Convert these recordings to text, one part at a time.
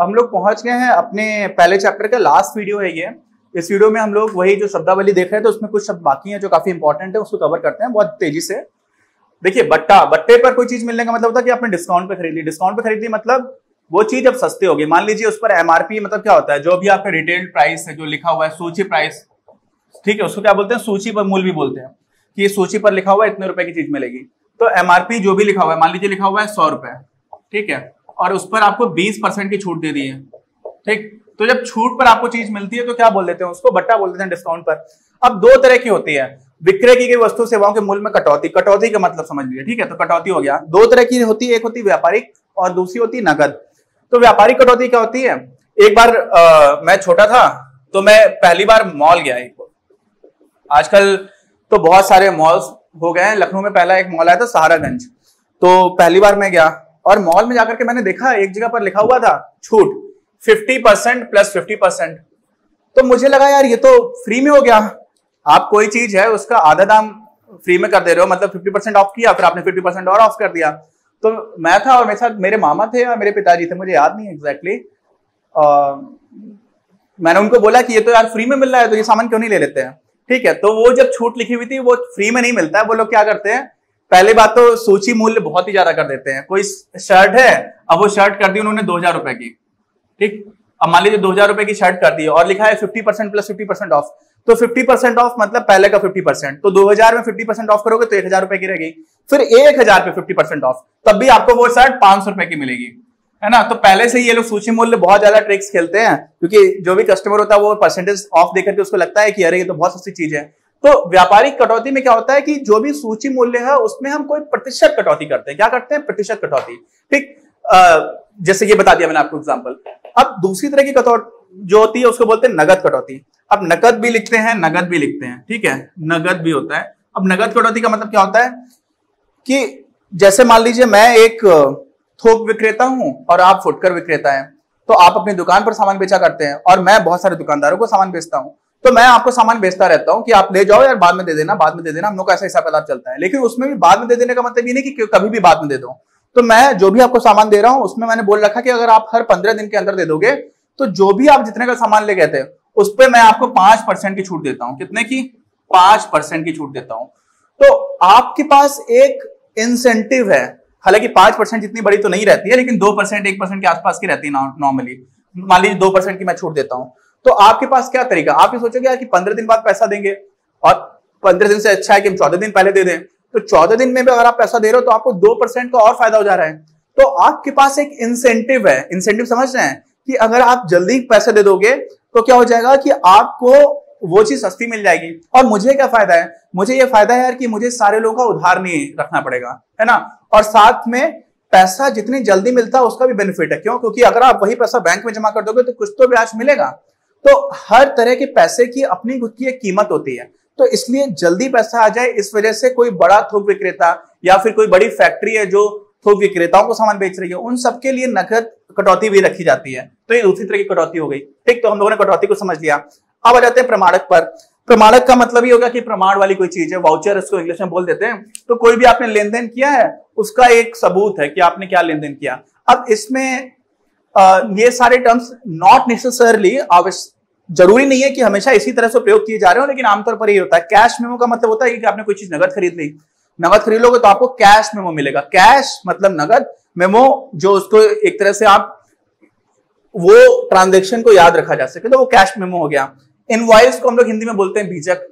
हम लोग पहुंच गए हैं अपने पहले चैप्टर का लास्ट वीडियो है ये। इस वीडियो में हम लोग वही जो शब्दावली देख रहे थे उसमें कुछ शब्द बाकी हैं जो काफी इंपॉर्टेंट है, उसको कवर करते हैं बहुत तेजी से। देखिए बट्टा, बट्टे पर कोई चीज मिलने का मतलब होता है कि आपने डिस्काउंट पे खरीदी। डिस्काउंट पे खरीदी मतलब वो चीज अब सस्ती होगी। मान लीजिए उस पर एमआरपी मतलब क्या होता है, जो भी आपका रिटेल प्राइस है जो लिखा हुआ है, सूची प्राइस, ठीक है, उसको क्या बोलते हैं, सूची पर मूल्य भी बोलते हैं कि ये सूची पर लिखा हुआ है इतने रुपए की चीज मिलेगी। तो एमआरपी जो भी लिखा हुआ है, मान लीजिए लिखा हुआ है 100 रुपए, ठीक है, और उस पर आपको 20% की छूट दे दी है, ठीक। तो जब छूट पर आपको चीज मिलती है तो क्या बोल देते हैं, उसको बट्टा बोल देते हैं, डिस्काउंट पर। अब दो तरह की होती है, विक्रय की गई वस्तु सेवाओं के मूल्य में कटौती। कटौती का मतलब समझ लीजिए, ठीक है, तो कटौती हो गया। दो तरह की होती है, एक होती है व्यापारिक और दूसरी होती है नगद। तो व्यापारिक कटौती क्या होती है, एक बार मैं छोटा था तो मैं पहली बार मॉल गया। आजकल तो बहुत सारे मॉल्स हो गए हैं। लखनऊ में पहला एक मॉल आया था सहारागंज, तो पहली बार मैं गया और मॉल में जाकर के मैंने देखा एक जगह पर लिखा हुआ था छूट 50% प्लस 50%। तो मुझे लगा यार ये तो फ्री में हो गया। आप कोई चीज है उसका आधा दाम फ्री में कर दे रहे हो, मतलब 50% ऑफ किया, फिर आपने 50% और ऑफ कर दिया। तो मैं था और मेरे साथ मेरे मामा थे या मेरे पिताजी थे, मुझे याद नहीं एग्जैक्टली। मैंने उनको बोला कि ये तो यार फ्री में मिल रहा है तो ये सामान क्यों नहीं ले लेते हैं, ठीक है। तो वो जब छूट लिखी हुई थी वो फ्री में नहीं मिलता है। वो लोग क्या करते हैं, पहली बात तो सूची मूल्य बहुत ही ज्यादा कर देते हैं। कोई शर्ट है, अब वो शर्ट कर दी उन्होंने 2000 रुपए की, ठीक। अब मान लीजिए 2000 रुपए की शर्ट कर दी और लिखा है 50% प्लस 50% ऑफ। तो 50% ऑफ मतलब पहले का 50%, तो 2000 में 50% ऑफ करोगे तो 1000 रुपए की रहेगी। फिर 1000 पे 50% ऑफ, तब भी आपको वो शर्ट 500 रुपए की मिलेगी, है ना। तो पहले से ये लोग सूची मूल्य बहुत ज्यादा ट्रिक्स खेलते हैं, क्योंकि जो भी कस्टमर होता है वो परसेंटेज ऑफ देकर के उसको लगता है कि अरे ये तो बहुत सस्ती चीज है। तो व्यापारिक कटौती में क्या होता है कि जो भी सूची मूल्य है उसमें हम कोई प्रतिशत कटौती करते हैं। क्या करते हैं, प्रतिशत कटौती, ठीक। जैसे ये बता दिया मैंने आपको एग्जांपल। अब दूसरी तरह की कटौती जो होती है उसको बोलते हैं नगद कटौती। अब नगद भी लिखते हैं, नगद भी लिखते हैं, ठीक है, नगद भी होता है। अब नगद कटौती का मतलब क्या होता है कि जैसे मान लीजिए मैं एक थोक विक्रेता हूं और आप फुटकर विक्रेता हैं, तो आप अपनी दुकान पर सामान बेचा करते हैं और मैं बहुत सारे दुकानदारों को सामान बेचता हूं। तो मैं आपको सामान बेचता रहता हूं कि आप ले जाओ यार, बाद में दे देना, बाद में दे देना, हम लोग का ऐसा हिसाब किताब चलता है। लेकिन उसमें भी बाद में दे देने का मतलब ये नहीं कि कभी भी बाद में दे दो। तो मैं जो भी आपको सामान दे रहा हूं उसमें मैंने बोल रखा कि अगर आप हर 15 दिन के अंदर दे दोगे तो जो भी आप जितने का सामान ले गए थे उस पर मैं आपको 5% की छूट देता हूं। कितने की, 5% की छूट देता हूं। तो आपके पास एक इंसेंटिव है, हालांकि 5% जितनी बड़ी तो नहीं रहती है, लेकिन 2% 1% के आसपास की रहती है नॉर्मली। मान लीजिए 2% की मैं छूट देता हूं, तो आपके पास क्या तरीका, आप ये सोचोगे यार कि 15 दिन बाद पैसा देंगे और 15 दिन से अच्छा है कि हम 14 दिन पहले दे दें। तो 14 दिन में भी अगर आप पैसा दे रहे हो तो आपको 2% का और फायदा हो जा रहा है। तो आपके पास एक इंसेंटिव है। इंसेंटिव समझ रहे हैं कि अगर आप जल्दी पैसे दे दोगे तो क्या हो जाएगा कि आपको वो चीज सस्ती मिल जाएगी। और मुझे क्या फायदा है, मुझे ये फायदा है यार कि मुझे सारे लोगों का उधार नहीं रखना पड़ेगा, है ना। और साथ में पैसा जितनी जल्दी मिलता है उसका भी बेनिफिट है। क्यों, क्योंकि अगर आप वही पैसा बैंक में जमा कर दोगे तो कुछ तो ब्याज मिलेगा। तो हर तरह के पैसे की अपनी खुद की एक कीमत होती है। तो इसलिए जल्दी पैसा आ जाए, इस वजह से कोई बड़ा थोक विक्रेता या फिर कोई बड़ी फैक्ट्री है जो थोक विक्रेताओं को सामान बेच रही है, उन सबके लिए नकद कटौती भी रखी जाती है। तो ये दूसरी तरह की कटौती हो गई, ठीक। तो हम लोगों ने कटौती को समझ लिया। अब आ जाते हैं प्रमाणक पर। प्रमाणक का मतलब ये होगा कि प्रमाण वाली कोई चीज है, वाउचर इसको इंग्लिश में बोल देते हैं। तो कोई भी आपने लेन देन किया है उसका एक सबूत है कि आपने क्या लेन देन किया। अब इसमें ये सारे टर्म्स नॉट नेसेसरली जरूरी नहीं है कि हमेशा इसी तरह से प्रयोग किए जा रहे हो, लेकिन आमतौर पर ये होता है। कैश मेमो का मतलब होता है कि आपने कोई चीज नगद खरीद ली, नगद खरीद लोगे तो आपको कैश मेमो मिलेगा। कैश मतलब नगद, मेमो जो उसको एक तरह से आप वो ट्रांजैक्शन को याद रखा जा सके, तो वो कैश मेमो हो गया। इनवॉइस को हम लोग हिंदी में बोलते हैं बीजक।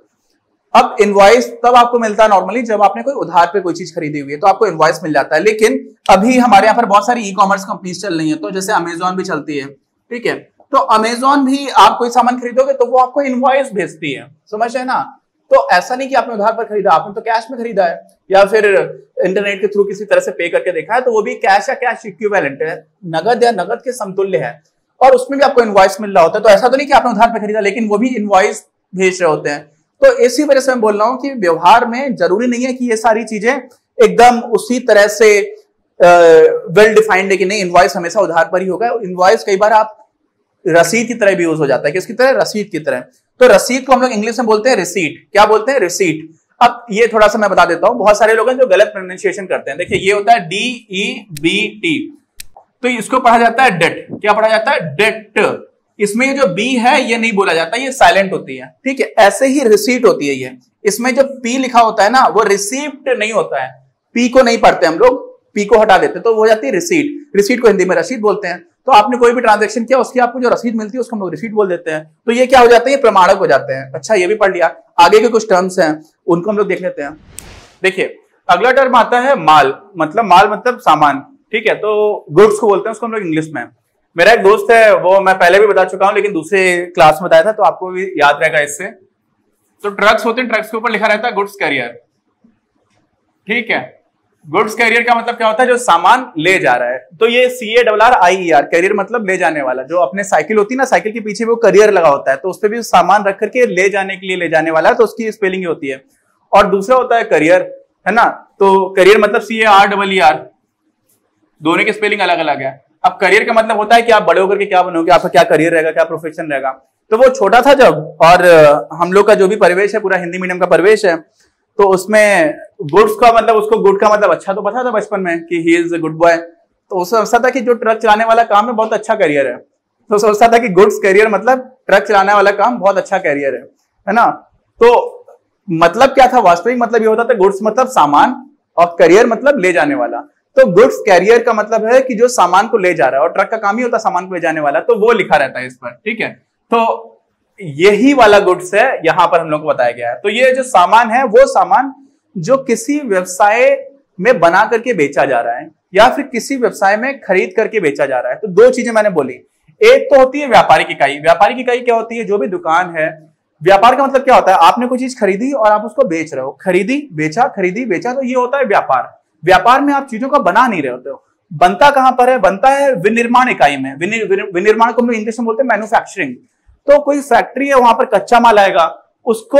अब इनवॉइस तब आपको मिलता है नॉर्मली जब आपने कोई उधार पे कोई चीज खरीदी हुई है, तो आपको इनवॉइस मिल जाता है। लेकिन अभी हमारे यहाँ पर बहुत सारी ई कॉमर्स कंपनीज चल रही है, तो जैसे अमेजॉन भी चलती है, ठीक है। तो अमेजॉन भी आप कोई सामान खरीदोगे तो वो आपको इनवॉइस भेजती है, समझ है ना। तो ऐसा नहीं कि आपने उधार पर खरीदा, आपने तो कैश में खरीदा है या फिर इंटरनेट के थ्रू किसी तरह से पे करके देखा है, तो वो भी कैश या कैश इक्विवेलेंट है, नगद या नगद के समतुल्य है। और उसमें भी आपको इनवॉइस मिल रहा होता है। तो ऐसा तो नहीं कि आपने उधार पे खरीदा, लेकिन वो भी इनवॉइस भेज रहे होते हैं। तो इसी वजह से मैं बोल रहा हूं कि व्यवहार में जरूरी नहीं है कि ये सारी चीजें एकदम उसी तरह से वेल डिफाइंड है कि नहीं इनवॉइस हमेशा उधार पर ही होगा। इनवॉइस कई बार आप रसीद की तरह भी यूज हो जाता है। किसकी तरह, रसीद की तरह। तो रसीद को हम लोग इंग्लिश में बोलते हैं रिसीट। क्या बोलते हैं, रिसीट। अब ये थोड़ा सा मैं बता देता हूं, बहुत सारे लोग हैं जो गलत प्रोनाउंसिएशन करते हैं। देखिए ये होता है DEBT, तो इसको पढ़ा जाता है डेट। क्या पढ़ा जाता है? डेट। इसमें ये जो बी है ये नहीं बोला जाता, ये साइलेंट होती है, ठीक है। ऐसे ही रिसीट होती है ये, इसमें जो पी लिखा होता है ना वो रिसीप्ट नहीं होता है, पी को नहीं पढ़ते हम लोग, पी को हटा देते तो वो हो जाती है रिसीट। रिसीट को हिंदी में रसीद बोलते हैं। तो आपने कोई भी ट्रांजैक्शन किया उसकी आपको जो रसीद मिलती है उसको हम लोग रिसीट बोल देते हैं। तो ये क्या हो जाते हैं? ये प्रमाणक हो जाते हैं। अच्छा, ये भी पढ़ लिया। आगे के कुछ टर्म्स हैं उनको हम लोग देख लेते हैं। देखिए अगला टर्म आता है माल, मतलब सामान, ठीक है। तो गुड्स को बोलते हैं उसको हम लोग इंग्लिश में। मेरा एक दोस्त है, वो मैं पहले भी बता चुका हूं लेकिन दूसरे क्लास में बताया था तो आपको भी याद रहेगा इससे। तो ट्रक्स होते हैं, ट्रक्स के ऊपर लिखा रहता है गुड्स कैरियर, ठीक है। गुड्स कैरियर का मतलब क्या होता है? जो सामान ले जा रहा है। तो ये CARRIER, कैरियर मतलब ले जाने वाला। जो अपने साइकिल होती है ना, साइकिल के पीछे भी वो कैरियर लगा होता है तो उस पर भी सामान रख करके ले जाने के लिए ले जाने वाला है, तो उसकी स्पेलिंग होती है। और दूसरा होता है करियर, है ना। तो करियर मतलब CARER, दोनों की स्पेलिंग अलग अलग है। अब करियर का मतलब होता है कि आप बड़े होकर के क्या बनोगे, आपका क्या करियर रहेगा, क्या प्रोफेशन रहेगा। तो वो छोटा था जब, और हम लोग का जो भी परिवेश है पूरा हिंदी मीडियम का परिवेश है, तो उसमें गुड्स का मतलब, उसको गुड का मतलब अच्छा तो पता था बचपन में कि he is a good boy. तो उसको समझता था कि जो ट्रक चलाने वाला काम है बहुत अच्छा करियर है। तो सोचता था कि गुड्स कैरियर मतलब ट्रक चलाने वाला काम बहुत अच्छा कैरियर है ना। तो मतलब क्या था? वास्तविक मतलब ये होता था गुड्स मतलब सामान और कैरियर मतलब ले जाने वाला। तो गुड्स कैरियर का मतलब है कि जो सामान को ले जा रहा है, और ट्रक का काम ही होता है सामान को ले जाने वाला, तो वो लिखा रहता है इस पर, ठीक है। तो यही वाला गुड्स है यहां पर हम लोग को बताया गया है। तो ये जो सामान है वो सामान जो किसी व्यवसाय में बना करके बेचा जा रहा है या फिर किसी व्यवसाय में खरीद करके बेचा जा रहा है। तो दो चीजें मैंने बोली, एक तो होती है व्यापारिक इकाई। व्यापारिक इकाई क्या होती है? जो भी दुकान है, व्यापार का मतलब क्या होता है? आपने कोई चीज खरीदी और आप उसको बेच रहे हो, खरीदी बेचा, तो ये होता है व्यापार। व्यापार में आप चीजों का बना नहीं रहे होते हो। बनता कहां पर है? बनता है विनिर्माण इकाई में। विनिर्माण को हम लोग इंग्लिश में बोलते हैं मैन्युफैक्चरिंग। तो कोई फैक्ट्री है, वहां पर कच्चा माल आएगा, उसको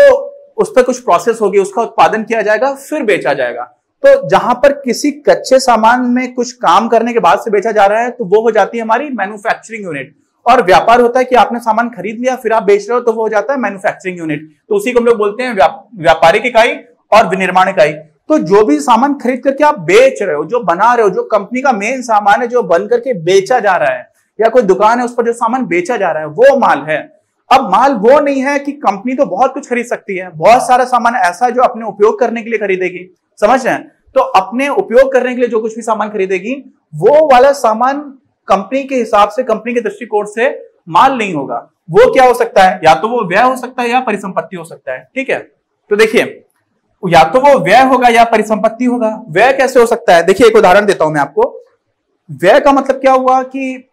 उस पर कुछ प्रोसेस होगी, उसका उत्पादन किया जाएगा, फिर बेचा जाएगा। तो जहां पर किसी कच्चे सामान में कुछ काम करने के बाद से बेचा जा रहा है तो वो हो जाती है हमारी मैन्युफैक्चरिंग यूनिट। और व्यापार होता है कि आपने सामान खरीद लिया फिर आप बेच रहे हो, तो वो हो जाता है मैन्युफैक्चरिंग यूनिट। तो उसी को हम लोग बोलते हैं व्यापारिक इकाई और विनिर्माण इकाई। तो जो भी सामान खरीद करके आप बेच रहे हो, जो बना रहे हो, जो कंपनी का मेन सामान है जो बन करके बेचा जा रहा है, या कोई दुकान है उस पर जो सामान बेचा जा रहा है, वो माल है। अब माल वो नहीं है कि कंपनी तो बहुत कुछ खरीद सकती है, बहुत सारा सामान ऐसा है जो अपने उपयोग करने के लिए खरीदेगी, समझ रहे हैं। तो अपने उपयोग करने के लिए जो कुछ भी सामान खरीदेगी वो वाला सामान कंपनी के हिसाब से, कंपनी के दृष्टिकोण से माल नहीं होगा। वो क्या हो सकता है? या तो वो व्यय हो सकता है या परिसंपत्ति हो सकता है, ठीक है। तो देखिए, या तो वो व्यय होगा या परिसंपत्ति होगा। व्यय कैसे हो सकता है? देखिए एक उदाहरण देता हूं मैं आपको। व्यय का मतलब क्या हुआ कि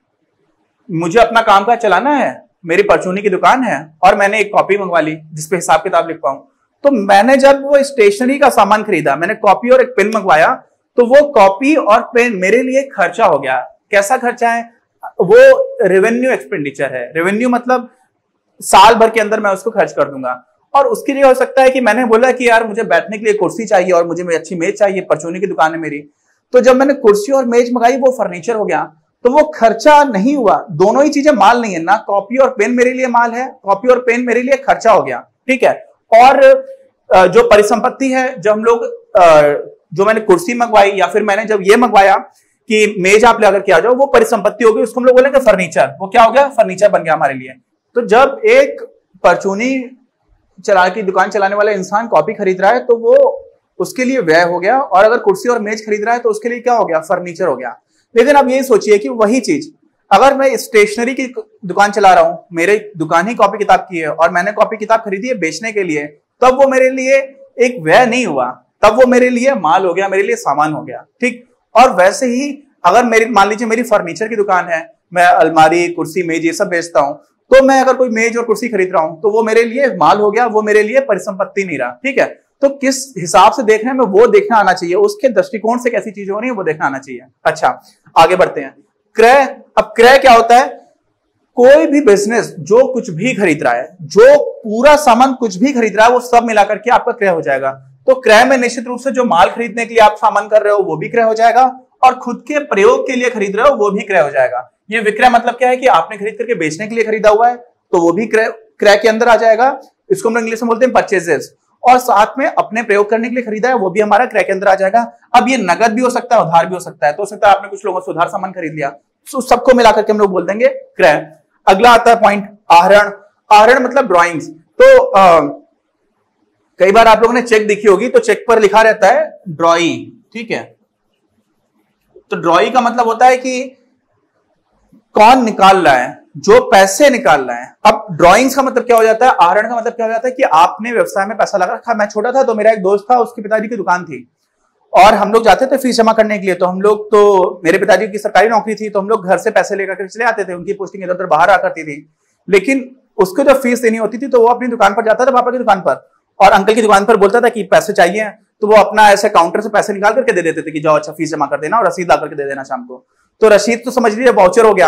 मुझे अपना कामकाज चलाना है, मेरी परचूनी की दुकान है और मैंने एक कॉपी मंगवा ली जिसपे हिसाब किताब लिख पाऊं। तो मैंने जब वो स्टेशनरी का सामान खरीदा, मैंने कॉपी और एक पेन मंगवाया, तो वो कॉपी और पेन मेरे लिए खर्चा हो गया। कैसा खर्चा है? वो रेवेन्यू एक्सपेंडिचर है। रेवेन्यू मतलब साल भर के अंदर मैं उसको खर्च कर दूंगा। और उसके लिए हो सकता है कि मैंने बोला कि यार मुझे बैठने के लिए कुर्सी चाहिए और मुझे अच्छी मेज चाहिए, परचूनी की दुकान है मेरी। तो जब मैंने कुर्सी और मेज मंगाई वो फर्नीचर हो गया, तो वो खर्चा नहीं हुआ। दोनों ही चीजें माल नहीं है ना, कॉपी और पेन मेरे लिए माल है, कॉपी और पेन मेरे लिए खर्चा हो गया, ठीक है। और जो परिसंपत्ति है, जब हम लोग जो मैंने कुर्सी मंगवाई या फिर मैंने जब ये मंगवाया कि मेज आप लेकर के आ जाओ, वो परिसंपत्ति हो गई, उसको हम लोग बोलेंगे फर्नीचर। वो क्या हो गया? फर्नीचर बन गया हमारे लिए। तो जब एक परचूनी की दुकान चलाने वाला इंसान कॉपी खरीद रहा है तो वो उसके लिए व्यय हो गया, और अगर कुर्सी और मेज खरीद रहा है तो उसके लिए क्या हो गया? फर्नीचर हो गया। लेकिन अब ये सोचिए कि वही चीज अगर मैं स्टेशनरी की दुकान चला रहा हूं, मेरे दुकान ही कॉपी किताब की है और मैंने कॉपी किताब खरीदी है बेचने के लिए, तब वो मेरे लिए एक व्यय नहीं हुआ, तब वो मेरे लिए माल हो गया, मेरे लिए सामान हो गया, ठीक। और वैसे ही अगर मेरी, मान लीजिए मेरी फर्नीचर की दुकान है, मैं अलमारी, कुर्सी, मेज ये सब बेचता हूं, तो मैं अगर कोई मेज और कुर्सी खरीद रहा हूं तो वो मेरे लिए माल हो गया, वो मेरे लिए परिसंपत्ति नहीं रहा, ठीक है। तो किस हिसाब से देखने में वो देखना आना चाहिए, उसके दृष्टिकोण से कैसी चीज हो रही है वो देखना आना चाहिए। अच्छा आगे बढ़ते हैं। क्रय। अब क्रय क्या होता है? कोई भी बिजनेस जो कुछ भी खरीद रहा है, जो पूरा सामान कुछ भी खरीद रहा है, वो सब मिलाकर के आपका क्रय हो जाएगा। तो क्रय में निश्चित रूप से जो माल खरीदने के लिए आप सामान कर रहे हो वो भी क्रय हो जाएगा, और खुद के प्रयोग के लिए खरीद रहे हो वो भी क्रय हो जाएगा। ये विक्रय मतलब क्या है कि आपने खरीद करके बेचने के लिए खरीदा हुआ है तो वो भी क्रय के अंदर आ जाएगा। इसको हम इंग्लिश में बोलते हैं परचेजेस। और साथ में अपने प्रयोग करने के लिए खरीदा है वो भी हमारा क्रय के अंदर आ जाएगा। अब ये नगद भी हो सकता है, उधार भी हो सकता है। तो हो सकता है आपने कुछ लोगों से उधार सामान खरीद लिया सबको मिलाकर के हम लोग बोल देंगे क्रय। अगला आता है पॉइंट आहरण। आहरण मतलब ड्रॉइंग्स। तो कई बार आप लोगों ने चेक देखी होगी, तो चेक पर लिखा रहता है ड्रॉई, ठीक है। तो ड्रॉई का मतलब होता है कि कौन निकाल रहा है, जो पैसे निकाल रहा है। अब ड्राइंग्स का मतलब क्या हो जाता है, आहरण का मतलब क्या हो जाता है कि आपने व्यवसाय में पैसा लगा रखा। मैं छोटा था तो मेरा एक दोस्त था, उसके पिताजी की दुकान थी और हम लोग जाते थे फीस जमा करने के लिए। तो हम लोग, तो मेरे पिताजी की सरकारी नौकरी थी, तो हम लोग घर से पैसे लेकर चले आते थे। उनकी पोस्टिंग इधर उधर बाहर आ करती थी, लेकिन उसको जब फीस देनी होती थी तो वो अपनी दुकान पर जाता था, पापा की दुकान पर, और अंकल की दुकान पर बोलता था कि पैसे चाहिए, तो वो अपना ऐसे काउंटर से पैसे निकाल करके दे देते थे कि जाओ अच्छा फीस जमा कर देना और रसीद ला करके दे देना शाम को। तो रसीद तो समझ लीजिए वाउचर हो गया।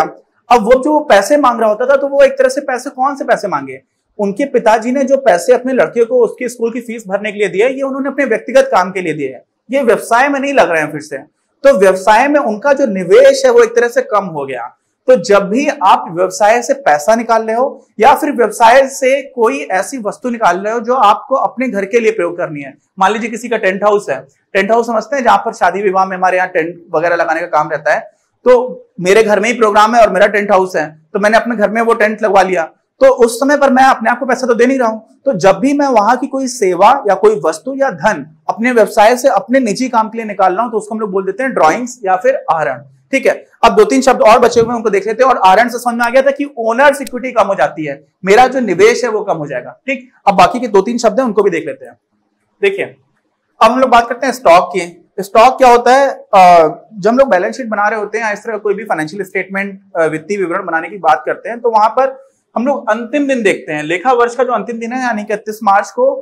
अब वो जो पैसे मांग रहा होता था, तो वो एक तरह से पैसे, कौन से पैसे मांगे, उनके पिताजी ने जो पैसे अपने लड़के को उसकी स्कूल की फीस भरने के लिए दिए, ये उन्होंने अपने व्यक्तिगत काम के लिए दिए हैं, ये व्यवसाय में नहीं लग रहे हैं फिर से। तो व्यवसाय में उनका जो निवेश है वो एक तरह से कम हो गया। तो जब भी आप व्यवसाय से पैसा निकाल रहे हो या फिर व्यवसाय से कोई ऐसी वस्तु निकाल रहे हो जो आपको अपने घर के लिए प्रयोग करनी है, मान लीजिए किसी का टेंट हाउस है, टेंट हाउस समझते हैं जहां पर शादी विवाह में हमारे यहाँ टेंट वगैरह लगाने का काम रहता है। तो मेरे घर में ही प्रोग्राम है और मेरा टेंट हाउस है, तो मैंने अपने घर में वो टेंट लगवा लिया, तो उस समय पर मैं अपने आप को पैसा तो दे नहीं रहा हूं। तो जब भी मैं वहां की कोई सेवा या कोई वस्तु या धन अपने व्यवसाय से अपने निजी काम के लिए निकाल रहा हूं, तो उसको हम लोग बोल देते हैं ड्रॉइंग्स या फिर आहरण, ठीक है। अब दो तीन शब्द और बचे हुए उनको देख लेते हैं। और आहरण से समझ में आ गया था कि ओनर्स इक्विटी कम हो जाती है, मेरा जो निवेश है वो कम हो जाएगा, ठीक। अब बाकी के दो तीन शब्द हैं उनको भी देख लेते हैं। देखिए, अब हम लोग बात करते हैं स्टॉक की। स्टॉक क्या होता है, जब हम लोग बैलेंस शीट बना रहे होते हैं, इस तरह कोई भी फाइनेंशियल स्टेटमेंट, वित्तीय विवरण बनाने की बात करते हैं, तो वहां पर हम लोग अंतिम दिन देखते हैं, लेखा वर्ष का जो अंतिम दिन है यानी कि 31 मार्च को,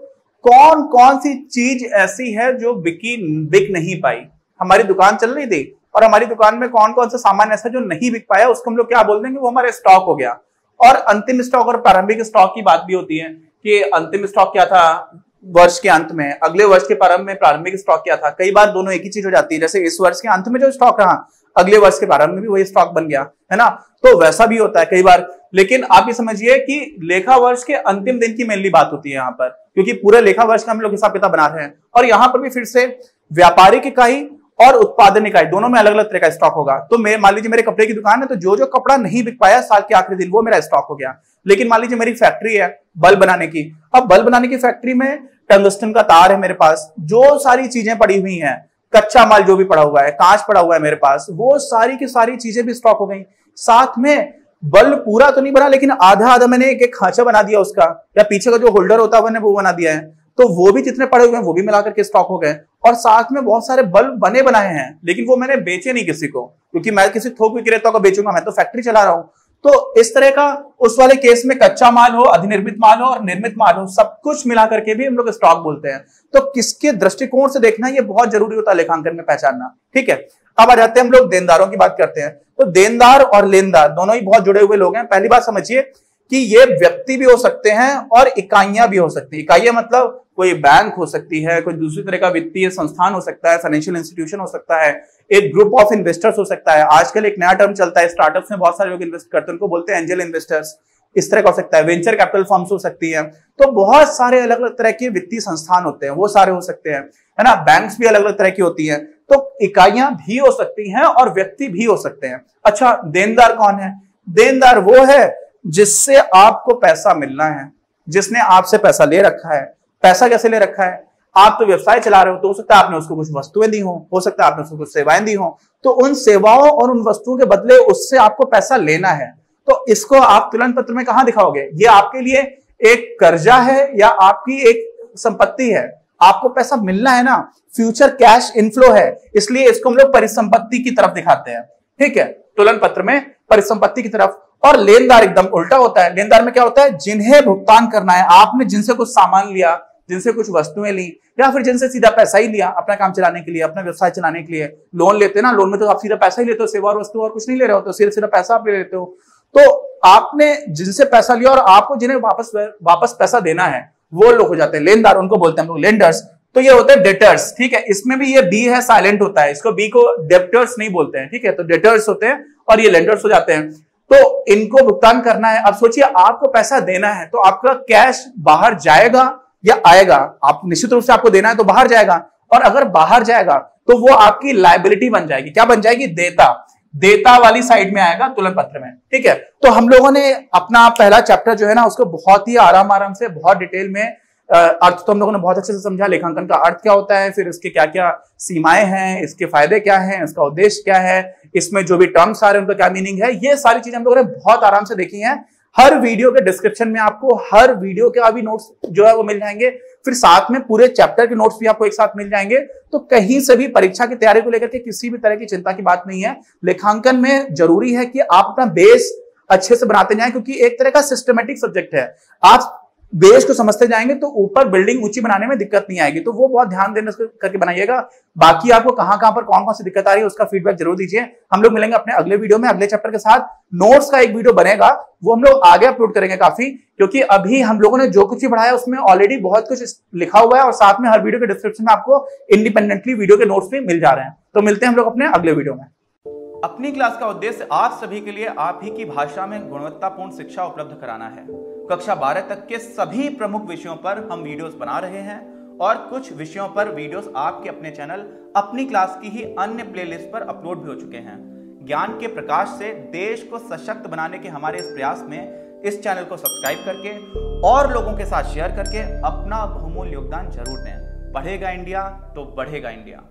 कौन कौन सी चीज ऐसी है जो बिक नहीं पाई। हमारी दुकान चल रही थी और हमारी दुकान में कौन कौन सा सामान ऐसा जो नहीं बिक पाया, उसको हम लोग क्या बोल देंगे, वो हमारा स्टॉक हो गया। और अंतिम स्टॉक और प्रारंभिक स्टॉक की बात भी होती है कि अंतिम स्टॉक क्या था वर्ष के अंत में, अगले वर्ष के प्रारंभ में प्रारंभिक स्टॉक क्या था। कई बार दोनों एक ही चीज हो जाती है, जैसे इस वर्ष के अंत में जो स्टॉक रहा, अगले वर्ष के प्रारंभ में भी वही स्टॉक बन गया, है ना। तो वैसा भी होता है कई बार। लेकिन आप ये समझिए कि लेखा वर्ष के अंतिम दिन की मेनली बात होती है यहाँ पर, क्योंकि पूरे लेखा वर्ष का हम लोग हिसाब किताब बना रहे हैं। और यहाँ पर भी फिर से व्यापारिक इकाई और उत्पादन इकाई दोनों में अलग अलग तरह का स्टॉक होगा। तो मान लीजिए मेरे कपड़े की दुकान है, तो जो जो कपड़ा नहीं बिक पाया साल के आखिरी दिन, वो मेरा स्टॉक हो गया। लेकिन मान लीजिए मेरी फैक्ट्री है बल्ब बनाने की, अब बल्ब बनाने की फैक्ट्री में टंगस्टन का तार है मेरे पास, जो सारी चीजें पड़ी हुई हैं, कच्चा माल जो भी पड़ा हुआ है, कांच पड़ा हुआ है मेरे पास, वो सारी की सारी चीजें भी स्टॉक हो गई। साथ में बल्ब पूरा तो नहीं बना, लेकिन आधा आधा मैंने एक खांचा बना दिया उसका, या पीछे का जो होल्डर होता है मैंने वो बना दिया है, तो वो भी जितने पड़े हुए हैं वो भी मिलाकर के स्टॉक हो गए। और साथ में बहुत सारे बल्ब बने बनाए हैं, लेकिन वो मैंने बेचे नहीं किसी को, क्योंकि मैं किसी थोक विक्रेता को बेचूंगा, मैं तो फैक्ट्री चला रहा हूं। तो इस तरह का उस वाले केस में कच्चा माल हो, अधिनिर्मित माल हो और निर्मित माल हो, सब कुछ मिला करके भी हम लोग स्टॉक बोलते हैं। तो किसके दृष्टिकोण से देखना ये बहुत जरूरी होता है लेखांकन में पहचानना, ठीक है। अब आ जाते हैं हम लोग देनदारों की बात करते हैं। तो देनदार और लेनदार दोनों ही बहुत जुड़े हुए लोग हैं। पहली बात समझिए कि ये व्यक्ति भी हो सकते हैं और इकाइयां भी हो सकती है। इकाइयां मतलब कोई बैंक हो सकती है, कोई दूसरी तरह का वित्तीय संस्थान हो सकता है, फाइनेंशियल इंस्टीट्यूशन हो सकता है, एक ग्रुप ऑफ इन्वेस्टर्स हो सकता है। आजकल एक नया टर्म चलता है, स्टार्टअप्स में बहुत सारे लोग इन्वेस्ट करते हैं, उनको बोलते हैं एंजल इन्वेस्टर्स। इस तरह का हो सकता है, वेंचर कैपिटल फर्म्स हो सकती है। तो बहुत सारे अलग अलग तरह के वित्तीय संस्थान होते हैं, वो सारे हो सकते हैं, है ना। बैंक्स भी अलग अलग तरह की होती हैं। तो इकाइयां भी हो सकती हैं और व्यक्ति भी हो सकते हैं। अच्छा, देनदार कौन है? देनदार वो है जिससे आपको पैसा मिलना है, जिसने आपसे पैसा ले रखा है। पैसा कैसे ले रखा है? आप तो व्यवसाय चला रहे हो, तो हो सकता है आपने उसको कुछ वस्तुएं दी हो सकता है आपने उसको कुछ सेवाएं दी हो, तो उन सेवाओं और उन वस्तुओं के बदले उससे आपको पैसा लेना है। तो इसको आप तुलन पत्र में कहां दिखाओगे? ये आपके लिए एक कर्जा है या आपकी एक संपत्ति है? आपको पैसा मिलना है ना, फ्यूचर कैश इनफ्लो है, इसलिए इसको हम लोग परिसंपत्ति की तरफ दिखाते हैं, ठीक है, तुलन पत्र में परिसंपत्ति की तरफ। और लेनदार एकदम उल्टा होता है। लेनदार में क्या होता है? जिन्हें भुगतान करना है। आपने जिनसे कुछ सामान लिया, जिनसे कुछ वस्तुएं ली, या फिर जिनसे सीधा पैसा ही लिया अपना काम चलाने के लिए, अपना व्यवसाय चलाने के लिए। लोन लेते ना, लोन में तो आप सीधा पैसा ही लेते हो, सेवा और वस्तु और कुछ नहीं ले रहे हो, तो सीधा पैसा आप ले लेते हो। तो आपने जिनसे पैसा लिया और आपको जिन्हें वापस पैसा देना है, वो लोग हो जाते हैं लेनदार, उनको बोलते हैं हम लोग लेंडर्स। तो ये होते हैं डेटर्स, ठीक है। इसमें भी ये बी है, साइलेंट होता है, इसको बी को डेप्टर्स नहीं बोलते हैं, ठीक है। तो डेटर्स होते हैं और ये लेंडर्स हो जाते हैं। तो इनको भुगतान करना है। अब सोचिए, आपको पैसा देना है, तो आपका कैश बाहर जाएगा या आएगा? आप निश्चित रूप से आपको देना है तो बाहर जाएगा, और अगर बाहर जाएगा तो वो आपकी लायबिलिटी बन जाएगी। क्या बन जाएगी? देयता। देता वाली साइड में आएगा तुलन पत्र में। ठीक है, तो हम लोगों ने अपना पहला चैप्टर जो है ना उसको बहुत ही आराम से बहुत डिटेल में अर्थ तो हम लोगों ने बहुत अच्छे से समझा, लेखांकन का अर्थ क्या होता है, फिर इसके क्या क्या सीमाएं हैं, इसके फायदे क्या हैं, इसका उद्देश्य क्या है, इसमें जो भी टर्म्स आ रहे हैं उनका क्या मीनिंग है, ये सारी चीजें हम लोगों ने बहुत आराम से देखी हैं। हर वीडियो के डिस्क्रिप्शन में आपको हर वीडियो के अभी नोट्स जो है वो मिल जाएंगे, फिर साथ में पूरे चैप्टर के नोट्स भी आपको एक साथ मिल जाएंगे। तो कहीं से भी परीक्षा की तैयारी को लेकर के किसी भी तरह की चिंता की बात नहीं है। लेखांकन में जरूरी है कि आप अपना बेस अच्छे से बनाते जाएं, क्योंकि एक तरह का सिस्टमेटिक सब्जेक्ट है। आप बेस को समझते जाएंगे तो ऊपर बिल्डिंग ऊंची बनाने में दिक्कत नहीं आएगी, तो वो बहुत ध्यान देने करके बनाइएगा। बाकी आपको कहां पर कौन कौन सी दिक्कत आ रही है उसका फीडबैक जरूर दीजिए। हम लोग मिलेंगे अपने अगले वीडियो में अगले चैप्टर के साथ। नोट्स का एक वीडियो बनेगा, वो हम लोग आगे अपलोड करेंगे काफी, क्योंकि अभी हम लोगों ने जो कुछ भी पढ़ाया उसमें ऑलरेडी बहुत कुछ लिखा हुआ है, और साथ में हर वीडियो के डिस्क्रिप्शन में आपको इंडिपेंडेंटली वीडियो के नोट्स भी मिल जा रहे हैं। तो मिलते हैं हम लोग अपने अगले वीडियो में। अपनी क्लास का उद्देश्य आप सभी के लिए आप ही की भाषा में गुणवत्तापूर्ण शिक्षा उपलब्ध कराना है। कक्षा 12 तक के सभी प्रमुख विषयों पर हम वीडियोस बना रहे हैं, और कुछ विषयों पर वीडियोस आपके अपने चैनल अपनी क्लास की ही अन्य प्लेलिस्ट पर अपलोड भी हो चुके हैं। ज्ञान के प्रकाश से देश को सशक्त बनाने के हमारे इस प्रयास में इस चैनल को सब्सक्राइब करके और लोगों के साथ शेयर करके अपना बहुमूल्य योगदान जरूर दें। पढ़ेगा इंडिया तो बढ़ेगा इंडिया।